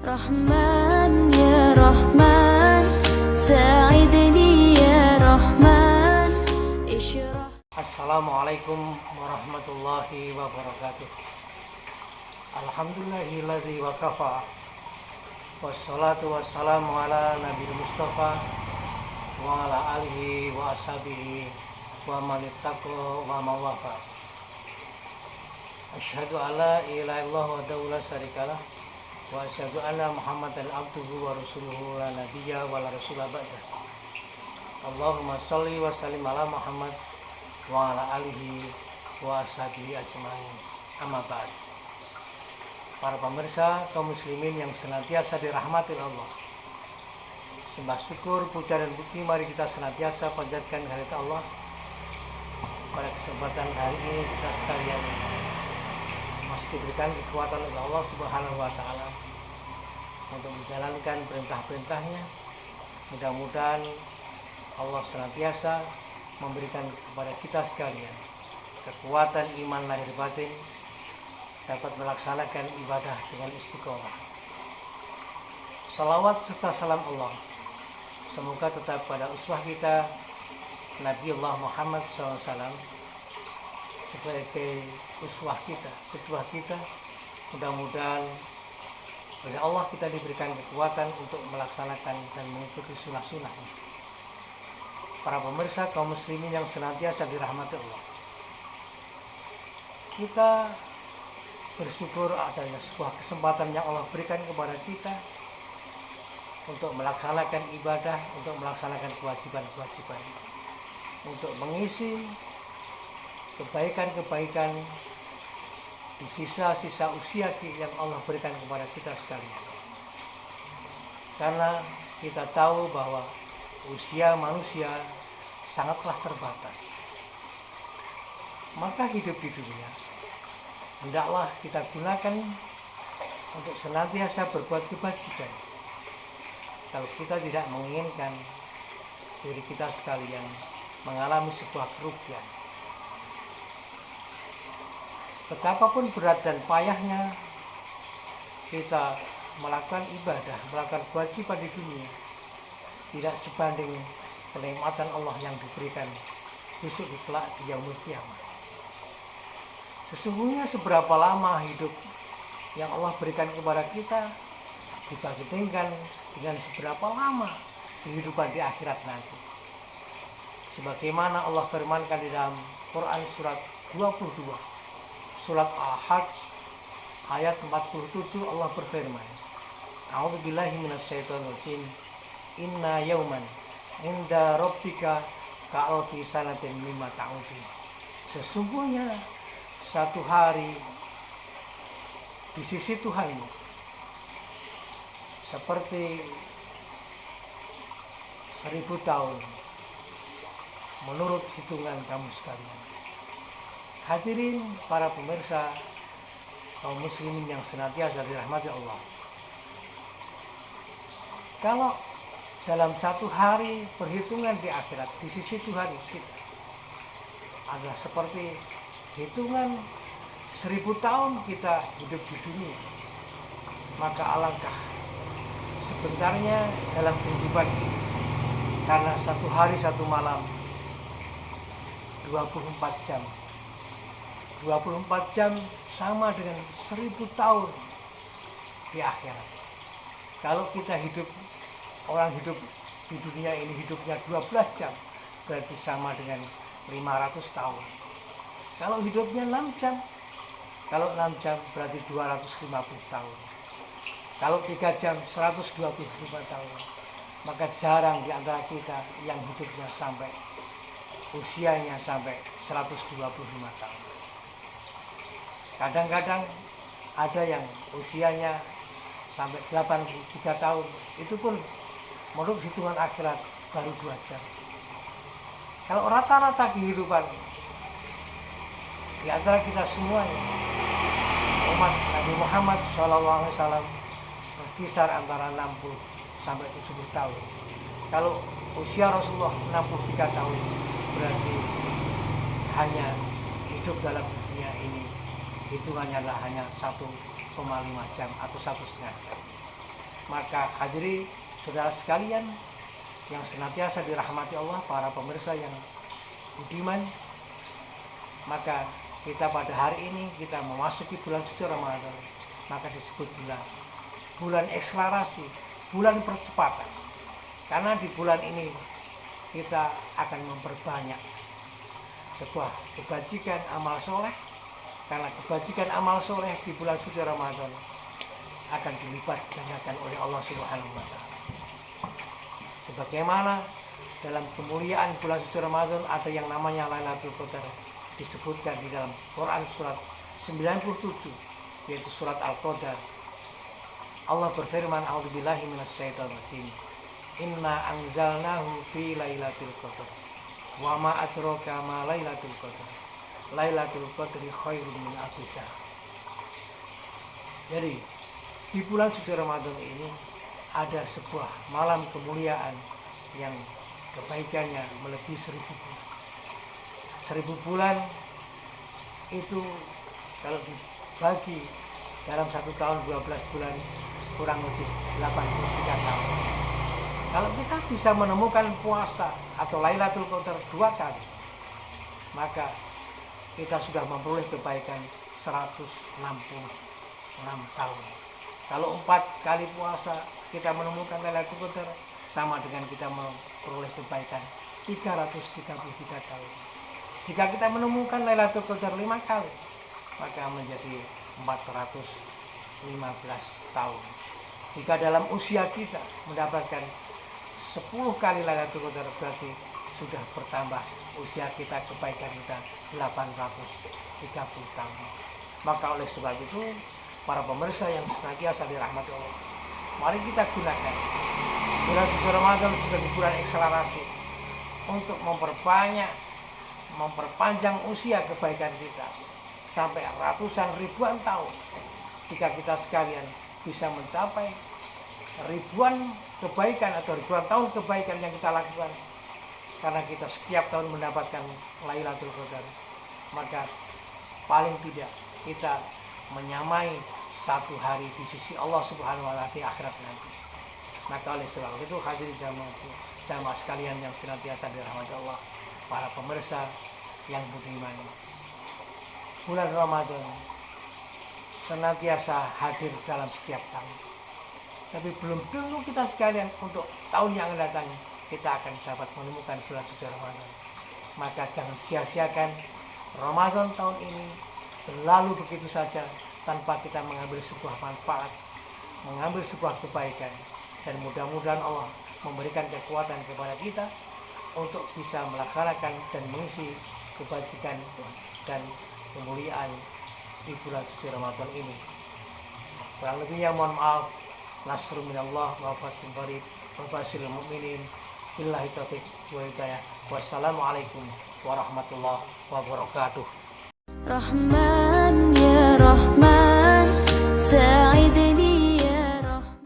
Rahman ya Rahman, sa'idni ya Rahman, isyrah. Assalamualaikum warahmatullahi wabarakatuh. Alhamdulillahilladzi wakafa, wassalatu wassalamu ala nabil mustafa wa ala alihi wa ashabihi wa man ittaqa wa mawafa. Asyhadu alla ilaha illallah wahdahu la syarikalah wa asyhadu anna Muhammadan abduhu wa rasuluhu la nabiyya wa la rasula ba'dah. Allahumma shalli wa sallim ala Muhammad wa ala alihi wa ashabihi ajmain. Amma ba'd. Para pemirsa kaum muslimin yang senantiasa dirahmati Allah, sembah syukur, puja dan puji mari kita senantiasa panjatkan kehadirat Allah. Pada kesempatan hari ini kita sekalian masih diberikan kekuatan oleh Allah Subhanahu wa taala untuk menjalankan perintah-perintahnya. Mudah-mudahan Allah senantiasa memberikan kepada kita sekalian kekuatan iman lahir batin, dapat melaksanakan ibadah dengan istiqomah. Salawat serta salam Allah semoga tetap pada uswah kita Nabiullah Muhammad SAW sebagai uswah kita, kedua kita. Mudah-mudahan oleh Allah kita diberikan kekuatan untuk melaksanakan dan mengikuti sunnah-sunnahnya. Para pemirsa kaum muslimin yang senantiasa dirahmati Allah, kita bersyukur adanya sebuah kesempatan yang Allah berikan kepada kita untuk melaksanakan ibadah, untuk melaksanakan kewajiban-kewajiban, untuk mengisi kebaikan-kebaikan di sisa-sisa usia yang Allah berikan kepada kita sekalian. Karena kita tahu bahwa usia manusia sangatlah terbatas, maka hidup di dunia hendaklah kita gunakan untuk senantiasa berbuat kebajikan. Kalau kita tidak menginginkan diri kita sekalian mengalami sebuah kerugian, betapapun berat dan payahnya kita melakukan ibadah, melakukan kewajiban di dunia, tidak sebanding kenikmatan Allah yang diberikan besok di kelak di yaumul qiyamah. Sesungguhnya seberapa lama hidup yang Allah berikan kepada kita dibandingkan dengan seberapa lama kehidupan di akhirat nanti. Sebagaimana Allah firmankan di dalam Quran surat 22, surat Al-Hajj ayat 47, Allah berfirman, A'udzubillahi minasyaitonirrajim, inna yauman inda rabbika ka'alfi sanatin mimma ta'udun. Sesungguhnya satu hari di sisi Tuhanmu seperti 1000 tahun menurut hitungan kamu sekalian. Hadirin para pemirsa kaum muslimin yang senantiasa dirahmati Allah, kalau dalam satu hari perhitungan di akhirat di sisi Tuhan kita adalah seperti hitungan 1000 tahun kita hidup di dunia, maka alangkah sebentarnya dalam kehidupan ini. Karena satu hari satu malam 24 jam 24 jam sama dengan 1000 tahun di akhirat. Kalau kita hidup, orang hidup di dunia ini hidupnya 12 jam, berarti sama dengan 500 tahun. Kalau hidupnya 6 jam, kalau 6 jam berarti 250 tahun. Kalau 3 jam 125 tahun. Maka jarang di antara kita yang hidupnya sampai usianya sampai 125 tahun. Kadang-kadang ada yang usianya sampai 83 tahun, itu pun menurut hitungan akhirat baru 2 jam. Kalau rata-rata kehidupan di antara kita semuanya, umat Nabi Muhammad SAW berkisar antara 60 sampai 70 tahun. Kalau usia Rasulullah 63 tahun, berarti hanya hidup dalam dunia ini hitungannya adalah hanya 1,5 jam atau 1,5 jam. Maka hadiri saudara sekalian yang senantiasa dirahmati Allah, para pemirsa yang budiman, maka kita pada hari ini kita memasuki bulan suci Ramadan, maka disebut bulan akselerasi, bulan percepatan. Karena di bulan ini kita akan memperbanyak sebuah kebajikan amal soleh, karena kebajikan amal soleh di bulan suci Ramadan akan dilipat gandakan oleh Allah Subhanahu wa Ta'ala. Sebagaimana dalam kemuliaan bulan suci Ramadan ada yang namanya Lailatul Qadar, disebutkan di dalam Quran surat 97, yaitu surat Al-Qadar. Allah berfirman, a'udzubillahi minasyaitonir rajim, inna anzalnahu fi lailatul qadar wa ma adraka ma lailatul qadar lailatul qadri khairun min alfi syahr. Jadi di bulan suci Ramadan ini ada sebuah malam kemuliaan yang kebaikannya melebihi 1000 bulan. 1000 bulan itu kalau dibagi dalam 1 tahun 12 bulan kurang lebih 83 tahun. Kalau kita bisa menemukan puasa atau Lailatul Qadar 2 kali, maka kita sudah memperoleh kebaikan 166 tahun. Kalau 4 kali puasa kita menemukan Lailatul Qadar, sama dengan kita memperoleh kebaikan 333 tahun. Jika kita menemukan Lailatul Qadar 5 kali, maka menjadi 415 tahun. Jika dalam usia kita mendapatkan 10 kali Lailatul Qadar, berarti sudah bertambah usia kita, kebaikan kita 830 tahun. Maka oleh sebab itu, para pemirsa yang senantiasa dirahmati Allah, mari kita gunakan bulan suci Ramadan sebagai bulan akselerasi untuk memperpanjang usia kebaikan kita sampai ratusan ribuan tahun. Jika kita sekalian bisa mencapai ribuan kebaikan atau ribuan tahun kebaikan yang kita lakukan, karena kita setiap tahun mendapatkan Lailatul Qadar, maka paling tidak kita menyamai satu hari di sisi Allah Subhanahu wa Ta'ala di akhirat nanti. Maka oleh sebab itu hadirin jamaah sekalian yang senantiasa dirahmati Allah, para pemirsa yang budiman, bulan Ramadan senantiasa hadir dalam setiap tahun. Tapi belum tentu kita sekalian untuk tahun yang akan datang kita akan dapat menemukan bulan suci Ramadan. Maka jangan sia-siakan Ramadan tahun ini berlalu begitu saja tanpa kita mengambil sebuah manfaat, mengambil sebuah kebaikan. Dan mudah-mudahan Allah memberikan kekuatan kepada kita untuk bisa melaksanakan dan mengisi kebajikan dan kemuliaan di bulan suci Ramadan ini. Kurang lebihnya mohon maaf. Nasrul minallah wa fathun qarib wa basyiril mu'minin. Billahi taufiq wal hidayah. Wassalamualaikum warahmatullahi wabarakatuh. Rahman ya Rahman